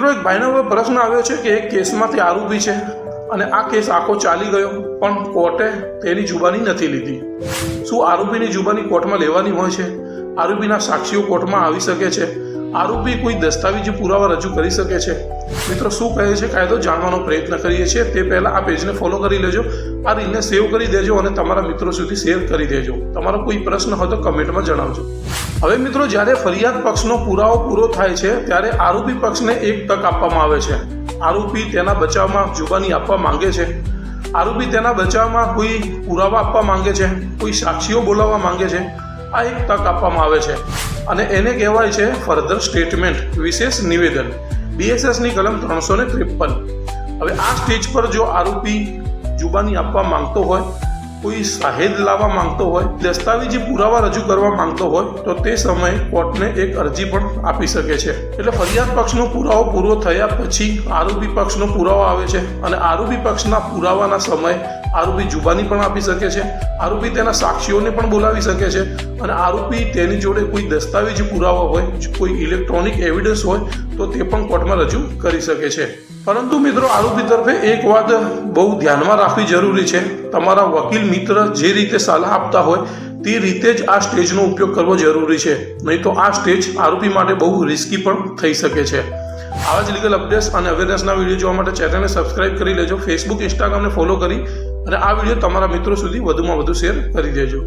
મિત્રો, એક ભાઈનો હવે પ્રશ્ન આવ્યો છે કે એક કેસમાંથી આરોપી છે અને આ કેસ આખો ચાલી ગયો પણ કોર્ટે તેની જુબાની નથી લીધી. શું આરોપીની જુબાની કોર્ટમાં લેવાની હોય છે? આરોપીના સાક્ષીઓ કોર્ટમાં આવી શકે છે? આરોપી કોઈ દસ્તાવેજી પુરાવા રજૂ કરી શકે છે? મિત્રો, શું કહે છે કાયદો જાણવાનો પ્રયત્ન કરીએ છીએ. તે પહેલાં આ પેજને ફોલો કરી લેજો, આ રીલને સેવ કરી દેજો અને તમારા મિત્રો સુધી શેર કરી દેજો. તમારો કોઈ પ્રશ્ન હોય તો કમેન્ટમાં જણાવજો. હવે મિત્રો, જ્યારે ફરિયાદ પક્ષનો પુરાવો પૂરો થાય છે ત્યારે આરોપી પક્ષને એક તક આપવામાં આવે છે. આરોપી તેના બચાવમાં જુબાની આપવા માંગે છે. આરોપી તેના બચાવમાં કોઈ પુરાવા આપવા માંગે છે, કોઈ સાક્ષીઓ બોલાવવા માંગે છે. આ એક તક આપવામાં આવે છે અને એને કહેવાય છે ફર્ધર સ્ટેટમેન્ટ, વિશેષ નિવેદન, BSSની કલમ 353. હવે આ સ્ટેજ પર જો આરોપી જુબાની આપવા માંગતો હોય, કોઈ શાહેદ લાવવા માંગતો હોય, દસ્તાવેજી પુરાવા રજૂ કરવા માંગતો હોય તો તે સમયે કોર્ટને એક અરજી પણ આપી શકે છે. એટલે ફરિયાદ પક્ષનો પુરાવો પૂરો થયા પછી આરોપી પક્ષનો પુરાવો આવે છે અને આરોપી પક્ષના પુરાવાના સમયે આરોપી જુબાની પણ આપી શકે છે. આરોપી તેના સાક્ષીઓને પણ બોલાવી શકે છે અને આરોપી તેની જોડે કોઈ દસ્તાવેજી પુરાવા હોય, કોઈ ઇલેક્ટ્રોનિક એવિડન્સ હોય તો તે પણ કોર્ટમાં રજૂ કરી શકે છે. પરંતુ મિત્રો, આરોપી તરફે એક વાત બહુ ધ્યાનમાં રાખવી જરૂરી છે. તમારા વકીલ મિત્ર જે રીતે સલાહ આપતા હોય તે રીતે જ આ સ્ટેજનો ઉપયોગ કરવો જરૂરી છે. નહીં તો આ સ્ટેજ આરોપી માટે બહુ રિસ્કી પણ થઈ શકે છે. આવા જ લીગલ અપડેટ્સ અને અવેરનેસના વિડીયો જોવા માટે ચેનલને સબસ્ક્રાઇબ કરી લેજો. ફેસબુક, ઇન્સ્ટાગ્રામને ફોલો કરી અને આ વિડીયો તમારા મિત્રો સુધી વધુમાં વધુ શેર કરી દેજો.